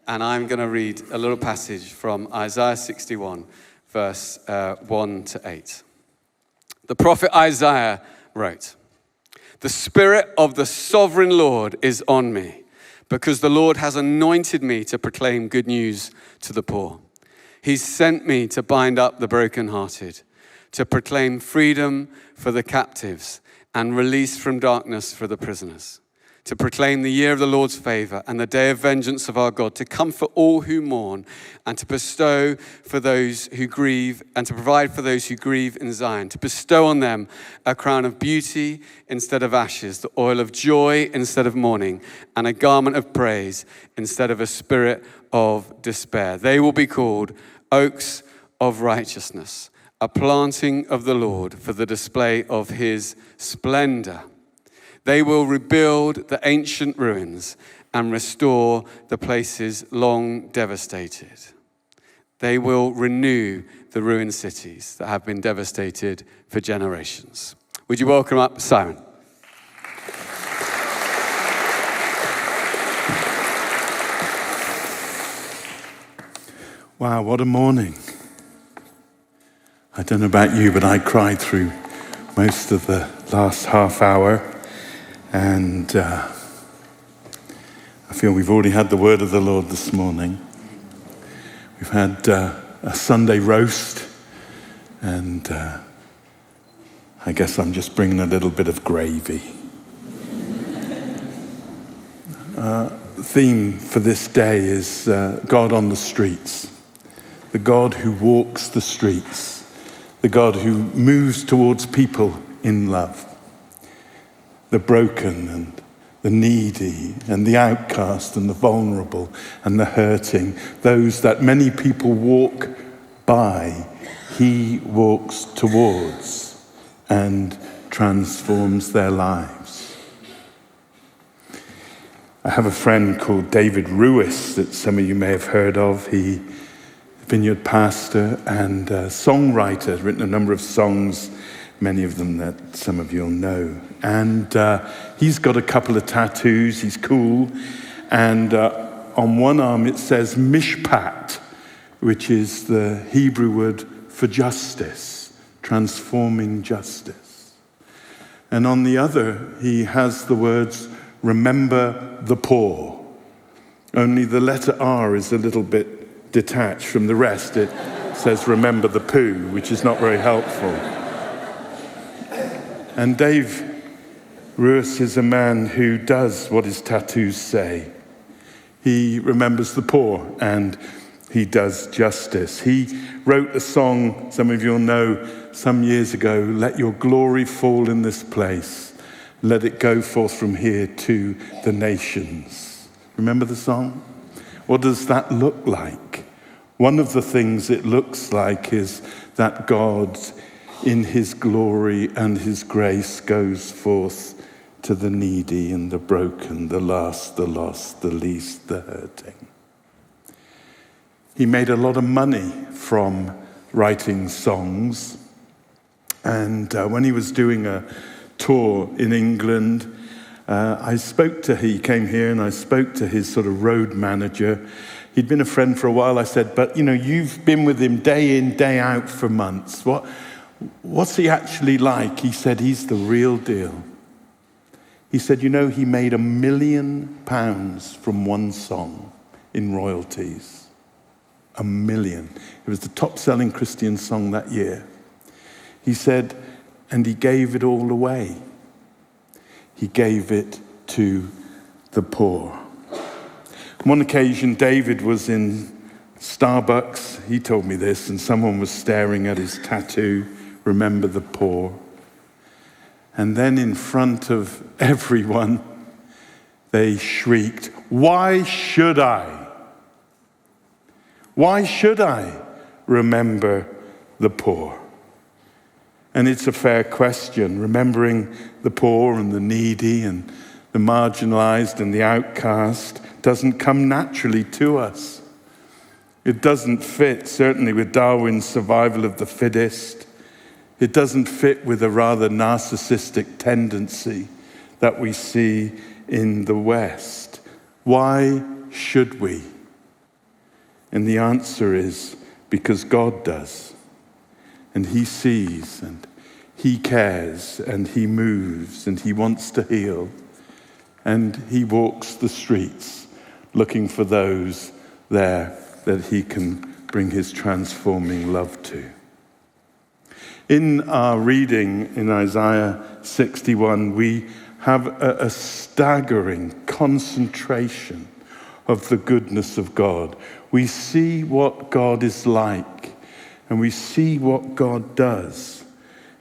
and I'm going to read a little passage from Isaiah 61, verse 1 to 8. The prophet Isaiah wrote, "The Spirit of the Sovereign Lord is on me, because the Lord has anointed me to proclaim good news to the poor. He's sent me to bind up the brokenhearted, to proclaim freedom for the captives and release from darkness for the prisoners, to proclaim the year of the Lord's favor and the day of vengeance of our God, to comfort all who mourn and to bestow for those who grieve and to provide for those who grieve in Zion, to bestow on them a crown of beauty instead of ashes, the oil of joy instead of mourning, and a garment of praise instead of a spirit of despair. They will be called oaks of righteousness, a planting of the Lord for the display of his splendor. They will rebuild the ancient ruins and restore the places long devastated. They will renew the ruined cities that have been devastated for generations." Would you welcome up Simon? Wow, what a morning. I don't know about you, but I cried through most of the last half hour. And I feel we've already had the word of the Lord this morning. We've had a Sunday roast, and I guess I'm just bringing a little bit of gravy. The theme for this day is God on the streets, the God who walks the streets, the God who moves towards people in love. The broken and the needy and the outcast and the vulnerable and the hurting, those that many people walk by, he walks towards and transforms their lives. I have a friend called David Ruiz that some of you may have heard of. He's a vineyard pastor and a songwriter, written a number of songs, many of them that some of you'll know. And he's got a couple of tattoos. He's cool. And on one arm it says Mishpat, which is the Hebrew word for justice, transforming justice. And on the other, he has the words, remember the poor. Only the letter R is a little bit detached from the rest. It says remember the poo, which is not very helpful. And Dave Ruiz is a man who does what his tattoos say. He remembers the poor and he does justice. He wrote a song, some of you'll know, some years ago, "Let your glory fall in this place. Let it go forth from here to the nations." Remember the song? What does that look like? One of the things it looks like is that God, in his glory and his grace, goes forth to the needy and the broken, the last, the lost, the least, the hurting. He made a lot of money from writing songs. And when he was doing a tour in England, he came here and I spoke to his sort of road manager. He'd been a friend for a while. I said, but you've been with him day in, day out for months. What's he actually like? He said, he's the real deal. He said, he made £1 million from one song in royalties. 1 million. It was the top-selling Christian song that year. He said, and he gave it all away. He gave it to the poor. On one occasion, David was in Starbucks. He told me this, and someone was staring at his tattoo, "Remember the poor." And then in front of everyone, they shrieked, "Why should I? Why should I remember the poor?" And it's a fair question. Remembering the poor and the needy and the marginalized and the outcast doesn't come naturally to us. It doesn't fit, certainly, with Darwin's survival of the fittest. It doesn't fit with a rather narcissistic tendency that we see in the West. Why should we? And the answer is because God does. And he sees and he cares and he moves and he wants to heal. And he walks the streets looking for those there that he can bring his transforming love to. In our reading in Isaiah 61, we have a staggering concentration of the goodness of God. We see what God is like, and we see what God does.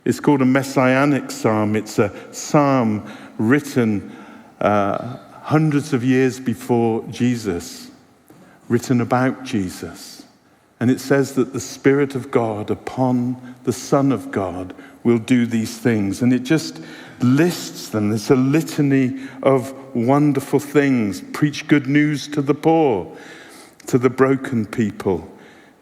It's called a messianic psalm. It's a psalm written hundreds of years before Jesus, written about Jesus. And it says that the Spirit of God upon the Son of God will do these things. And it just lists them. It's a litany of wonderful things. Preach good news to the poor, to the broken people,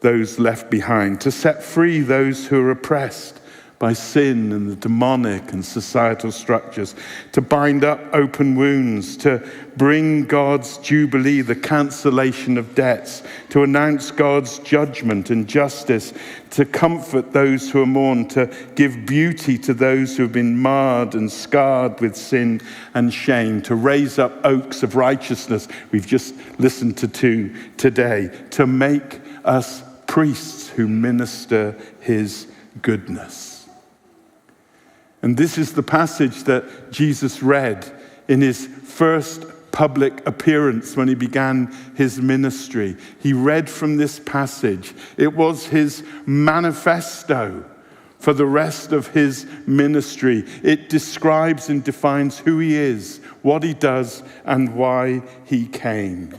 those left behind, to set free those who are oppressed by sin and the demonic and societal structures, to bind up open wounds, to bring God's jubilee, the cancellation of debts, to announce God's judgment and justice, to comfort those who are mourned, to give beauty to those who have been marred and scarred with sin and shame, to raise up oaks of righteousness, we've just listened to two today, to make us priests who minister his goodness. And this is the passage that Jesus read in his first public appearance when he began his ministry. He read from this passage. It was his manifesto for the rest of his ministry. It describes and defines who he is, what he does, and why he came.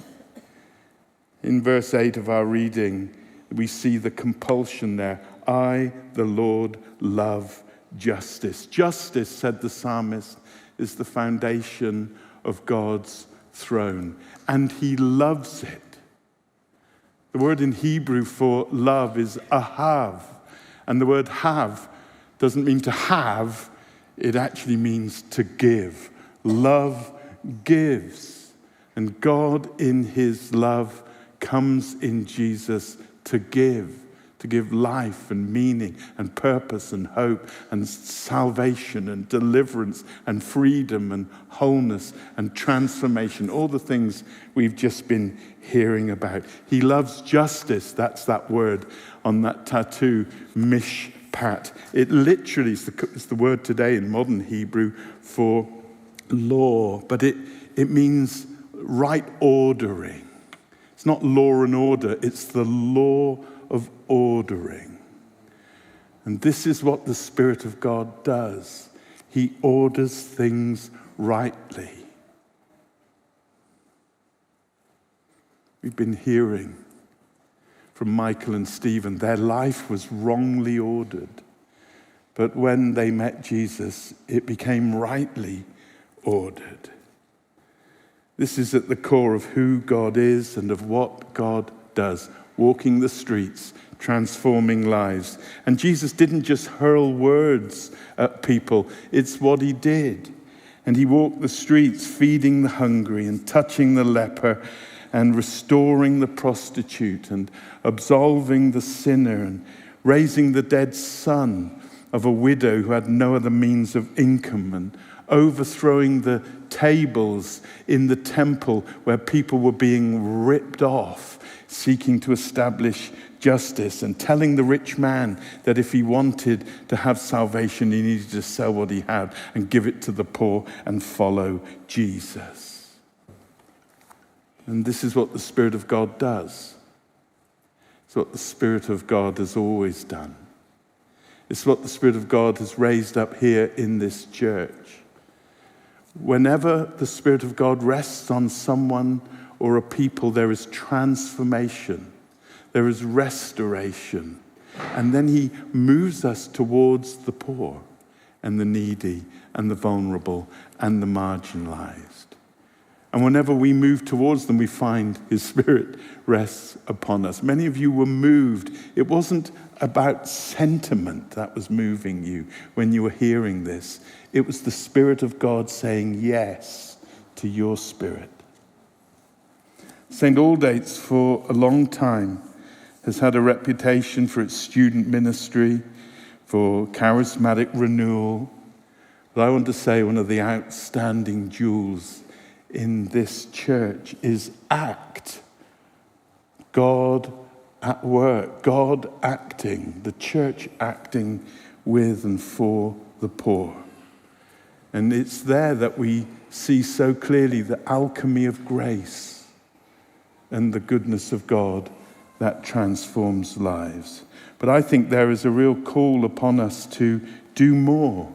In verse 8 of our reading, we see the compulsion there. I, the Lord, love justice. Justice, said the psalmist, is the foundation of God's throne, and he loves it. The word in Hebrew for love is ahav, and the word have doesn't mean to have, it actually means to give. Love gives, and God in his love comes in Jesus to give life and meaning and purpose and hope and salvation and deliverance and freedom and wholeness and transformation, all the things we've just been hearing about. He loves justice. That's that word on that tattoo, mishpat. It literally is the word today in modern Hebrew for law, but it means right ordering. It's not law and order, it's the law of ordering. And this is what the Spirit of God does. He orders things rightly. We've been hearing from Michael and Stephen, their life was wrongly ordered. But when they met Jesus, it became rightly ordered. This is at the core of who God is and of what God does. Walking the streets, transforming lives. And Jesus didn't just hurl words at people, it's what he did. And he walked the streets, feeding the hungry and touching the leper and restoring the prostitute and absolving the sinner and raising the dead son of a widow who had no other means of income and overthrowing the tables in the temple where people were being ripped off, seeking to establish justice, and telling the rich man that if he wanted to have salvation, he needed to sell what he had and give it to the poor and follow Jesus. And this is what the Spirit of God does. It's what the Spirit of God has always done. It's what the Spirit of God has raised up here in this church. Whenever the Spirit of God rests on someone or a people, there is transformation, there is restoration, and then he moves us towards the poor and the needy and the vulnerable and the marginalized. And whenever we move towards them, we find his Spirit rests upon us. Many of you were moved. It wasn't about sentiment that was moving you when you were hearing this. It was the Spirit of God saying yes to your spirit. St. Aldates, for a long time, has had a reputation for its student ministry, for charismatic renewal. But I want to say one of the outstanding jewels in this church is ACT. God at work, God acting, the church acting with and for the poor. And it's there that we see so clearly the alchemy of grace and the goodness of God that transforms lives. But I think there is a real call upon us to do more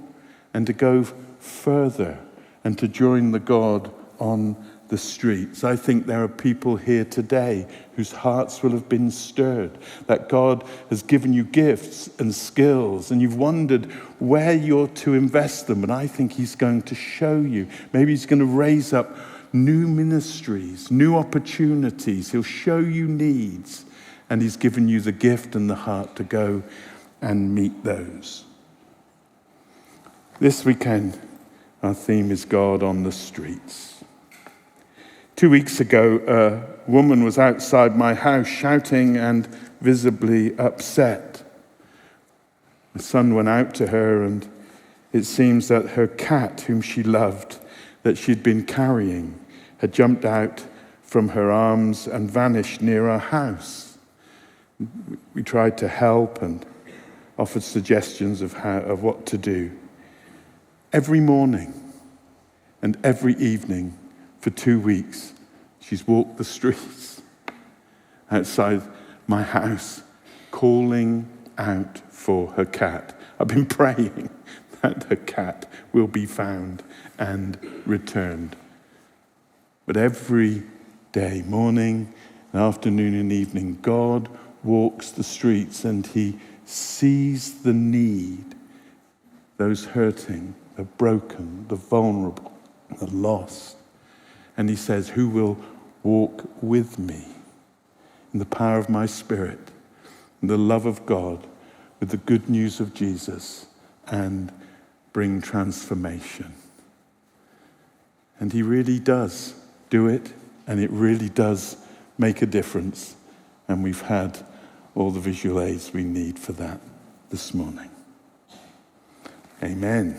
and to go further and to join the God on the streets. I think there are people here today whose hearts will have been stirred, that God has given you gifts and skills, and you've wondered where you're to invest them. And I think he's going to show you. Maybe he's going to raise up new ministries, new opportunities. He'll show you needs, and he's given you the gift and the heart to go and meet those. This weekend, our theme is God on the streets. 2 weeks ago, a woman was outside my house shouting and visibly upset. The son went out to her, and it seems that her cat, whom she loved, that she'd been carrying, had jumped out from her arms and vanished near our house. We tried to help and offered suggestions of what to do. Every morning and every evening for 2 weeks, she's walked the streets outside my house, calling out for her cat. I've been praying that her cat will be found and returned. But every day, morning, afternoon and evening, God walks the streets and he sees the need, those hurting, the broken, the vulnerable, the lost. And he says, who will walk with me in the power of my Spirit, in the love of God, with the good news of Jesus, and bring transformation. And he really does do it, and it really does make a difference. And we've had all the visual aids we need for that this morning. Amen.